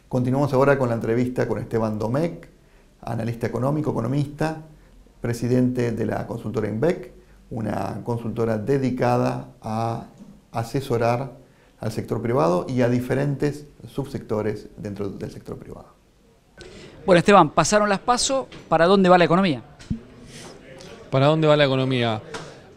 Continuamos ahora con la entrevista con Esteban Domecq, analista económico, economista, presidente de la consultora INVEC, una consultora dedicada a asesorar al sector privado y a diferentes subsectores dentro del sector privado. Bueno, Esteban, pasaron las PASO, ¿para dónde va la economía? ¿Para dónde va la economía?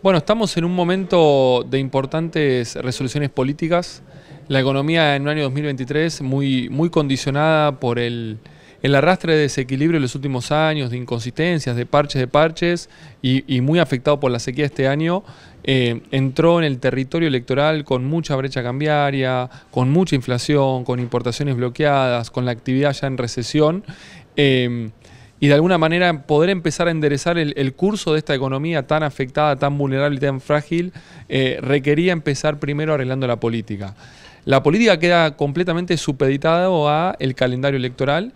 Bueno, estamos en un momento de importantes resoluciones políticas. La economía en el año 2023 muy condicionada por el arrastre de desequilibrio en los últimos años, de inconsistencias, de parches y muy afectado por la sequía este año, entró en el territorio electoral con mucha brecha cambiaria, con mucha inflación, con importaciones bloqueadas, con la actividad ya en recesión. Y de alguna manera poder empezar a enderezar el curso de esta economía tan afectada, tan vulnerable y tan frágil, requería empezar primero arreglando la política. La política queda completamente supeditada al calendario electoral.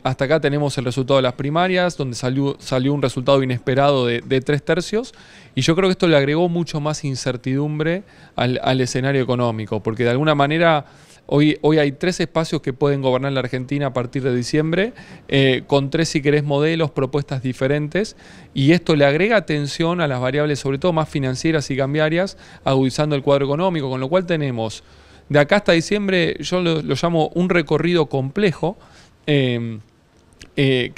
Hasta acá tenemos el resultado de las primarias, donde salió un resultado inesperado de 3/3, y yo creo que esto le agregó mucho más incertidumbre al escenario económico, porque de alguna manera hoy hay 3 espacios que pueden gobernar la Argentina a partir de diciembre, con 3, si querés, modelos, propuestas diferentes, y esto le agrega tensión a las variables, sobre todo más financieras y cambiarias, agudizando el cuadro económico, con lo cual tenemos de acá hasta diciembre, yo lo llamo un recorrido complejo, que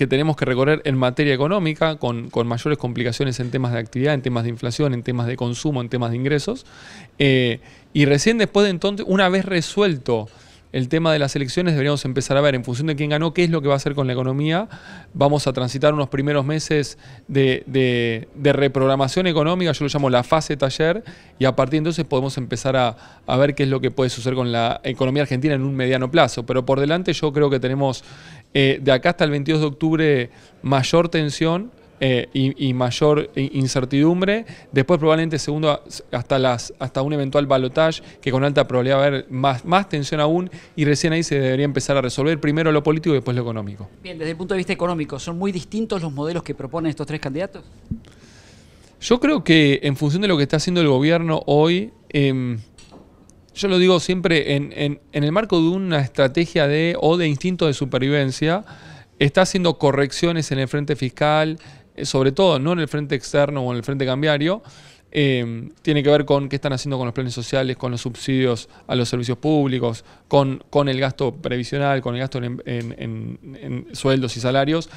tenemos que recorrer en materia económica, con mayores complicaciones en temas de actividad, en temas de inflación, en temas de consumo, en temas de ingresos. Y recién después de entonces, una vez resuelto el tema de las elecciones, deberíamos empezar a ver, en función de quién ganó, qué es lo que va a hacer con la economía. Vamos a transitar unos primeros meses de reprogramación económica, yo lo llamo la fase taller, y a partir de entonces podemos empezar a ver qué es lo que puede suceder con la economía argentina en un mediano plazo. Pero por delante yo creo que tenemos de acá hasta el 22 de octubre mayor tensión y mayor incertidumbre. Después probablemente segundo hasta un eventual balotaje, que con alta probabilidad va a haber más tensión aún, y recién ahí se debería empezar a resolver primero lo político y después lo económico. Bien, desde el punto de vista económico, ¿son muy distintos los modelos que proponen estos 3 candidatos? Yo creo que en función de lo que está haciendo el gobierno hoy, yo lo digo siempre, en el marco de una estrategia de instinto de supervivencia, está haciendo correcciones en el frente fiscal, sobre todo no en el frente externo o en el frente cambiario. Tiene que ver con qué están haciendo con los planes sociales, con los subsidios a los servicios públicos, con el gasto previsional, con el gasto en sueldos y salarios.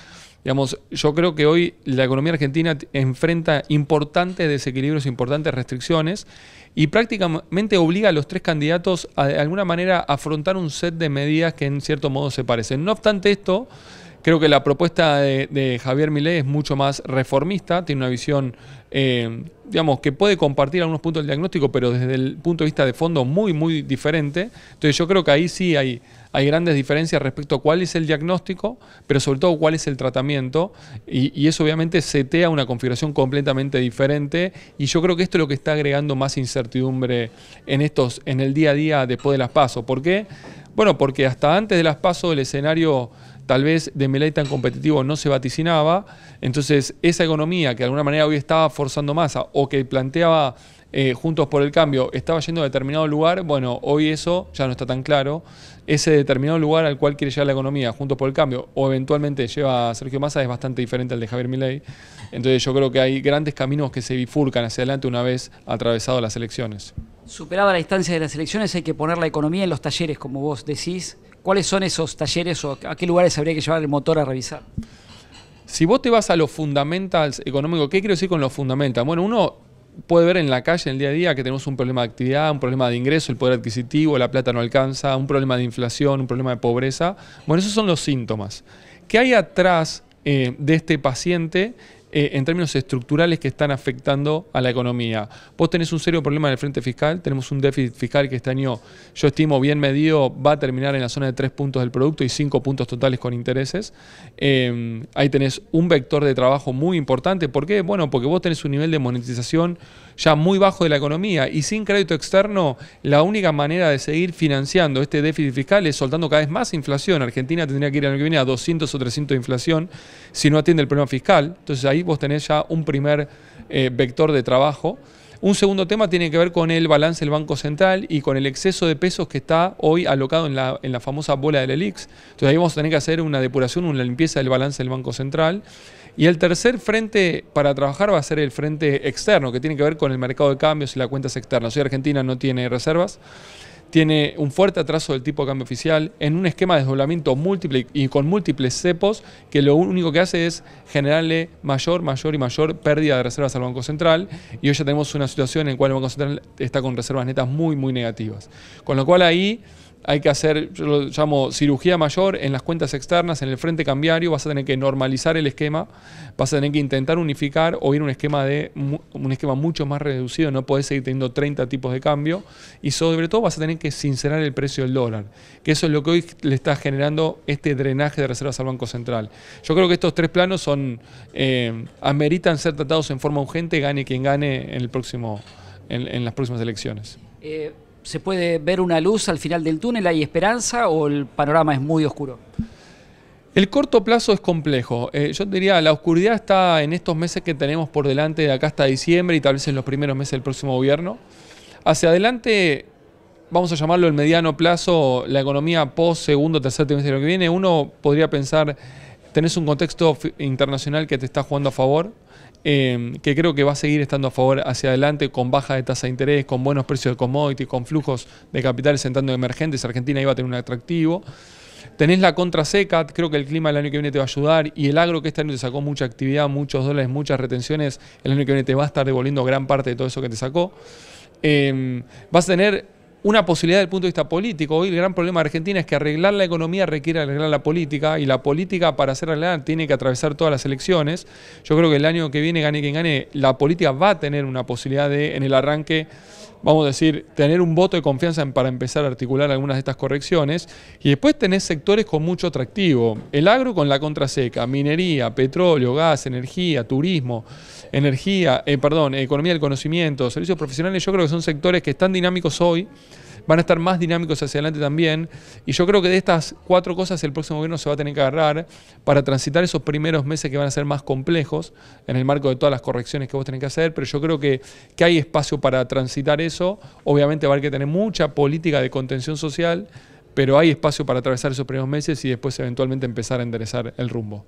Digamos, yo creo que hoy la economía argentina enfrenta importantes desequilibrios, importantes restricciones, y prácticamente obliga a los 3 candidatos a de alguna manera a afrontar un set de medidas que en cierto modo se parecen. No obstante esto, creo que la propuesta de Javier Milei es mucho más reformista, tiene una visión, digamos, que puede compartir algunos puntos del diagnóstico, pero desde el punto de vista de fondo muy diferente. Entonces yo creo que ahí sí hay grandes diferencias respecto a cuál es el diagnóstico, pero sobre todo cuál es el tratamiento, y eso obviamente setea una configuración completamente diferente, y yo creo que esto es lo que está agregando más incertidumbre en el día a día después de las PASO. ¿Por qué? Bueno, porque hasta antes de las PASO el escenario tal vez de Milei tan competitivo no se vaticinaba. Entonces esa economía que de alguna manera hoy estaba forzando masa, o que planteaba Juntos por el Cambio estaba yendo a determinado lugar, bueno, hoy eso ya no está tan claro. Ese determinado lugar al cual quiere llegar la economía, Juntos por el Cambio, o eventualmente lleva a Sergio Massa, es bastante diferente al de Javier Milei. Entonces yo creo que hay grandes caminos que se bifurcan hacia adelante una vez atravesado las elecciones. Superada la instancia de las elecciones, hay que poner la economía en los talleres, como vos decís. ¿Cuáles son esos talleres o a qué lugares habría que llevar el motor a revisar? Si vos te vas a los fundamentals económicos, ¿qué quiero decir con los fundamentals? Bueno, uno puede ver en la calle, en el día a día, que tenemos un problema de actividad, un problema de ingreso, el poder adquisitivo, la plata no alcanza, un problema de inflación, un problema de pobreza. Bueno, esos son los síntomas. ¿Qué hay atrás de este paciente en términos estructurales que están afectando a la economía? Vos tenés un serio problema en el frente fiscal, tenemos un déficit fiscal que este año, yo estimo bien medido, va a terminar en la zona de 3 puntos del producto y 5 puntos totales con intereses. Ahí tenés un vector de trabajo muy importante. ¿Por qué? Bueno, porque vos tenés un nivel de monetización ya muy bajo de la economía, y sin crédito externo la única manera de seguir financiando este déficit fiscal es soltando cada vez más inflación. Argentina tendría que ir el año que viene a 200 o 300 de inflación si no atiende el problema fiscal. Entonces ahí vos tenés ya un primer vector de trabajo. Un segundo tema tiene que ver con el balance del Banco Central y con el exceso de pesos que está hoy alocado en la famosa bola del ELIX. Entonces ahí vamos a tener que hacer una depuración, una limpieza del balance del Banco Central. Y el tercer frente para trabajar va a ser el frente externo, que tiene que ver con el mercado de cambios y las cuentas externas. Hoy Argentina no tiene reservas, tiene un fuerte atraso del tipo de cambio oficial, en un esquema de desdoblamiento múltiple y con múltiples cepos, que lo único que hace es generarle mayor pérdida de reservas al Banco Central, y hoy ya tenemos una situación en la cual el Banco Central está con reservas netas muy negativas. Con lo cual ahí hay que hacer, yo lo llamo cirugía mayor en las cuentas externas, en el frente cambiario. Vas a tener que normalizar el esquema, vas a tener que intentar unificar o ir a un esquema mucho más reducido. No podés seguir teniendo 30 tipos de cambio, y sobre todo vas a tener que sincerar el precio del dólar, que eso es lo que hoy le está generando este drenaje de reservas al Banco Central. Yo creo que estos tres planos ameritan ser tratados en forma urgente, gane quien gane en las próximas elecciones. ¿Se puede ver una luz al final del túnel? ¿Hay esperanza o el panorama es muy oscuro? El corto plazo es complejo. Yo diría, la oscuridad está en estos meses que tenemos por delante, de acá hasta diciembre y tal vez en los primeros meses del próximo gobierno. Hacia adelante, vamos a llamarlo el mediano plazo, la economía post segundo, tercer trimestre de lo que viene. Uno podría pensar, tenés un contexto internacional que te está jugando a favor, que creo que va a seguir estando a favor hacia adelante, con baja de tasa de interés, con buenos precios de commodities, con flujos de capitales entrando emergentes. Argentina iba a tener un atractivo. Tenés la contra seca, creo que el clima el año que viene te va a ayudar, y el agro, que este año te sacó mucha actividad, muchos dólares, muchas retenciones, el año que viene te va a estar devolviendo gran parte de todo eso que te sacó. Vas a tener una posibilidad desde el punto de vista político. Hoy el gran problema de Argentina es que arreglar la economía requiere arreglar la política, y la política, para ser arreglada, tiene que atravesar todas las elecciones. Yo creo que el año que viene, gane quien gane, la política va a tener una posibilidad de, en el arranque, vamos a decir, tener un voto de confianza para empezar a articular algunas de estas correcciones. Y después tenés sectores con mucho atractivo. El agro con la contraseca, minería, petróleo, gas, energía, turismo, economía del conocimiento, servicios profesionales. Yo creo que son sectores que están dinámicos hoy, van a estar más dinámicos hacia adelante también, y yo creo que de estas cuatro cosas el próximo gobierno se va a tener que agarrar para transitar esos primeros meses que van a ser más complejos en el marco de todas las correcciones que vos tenés que hacer. Pero yo creo que hay espacio para transitar eso. Obviamente va a haber que tener mucha política de contención social, pero hay espacio para atravesar esos primeros meses y después eventualmente empezar a enderezar el rumbo.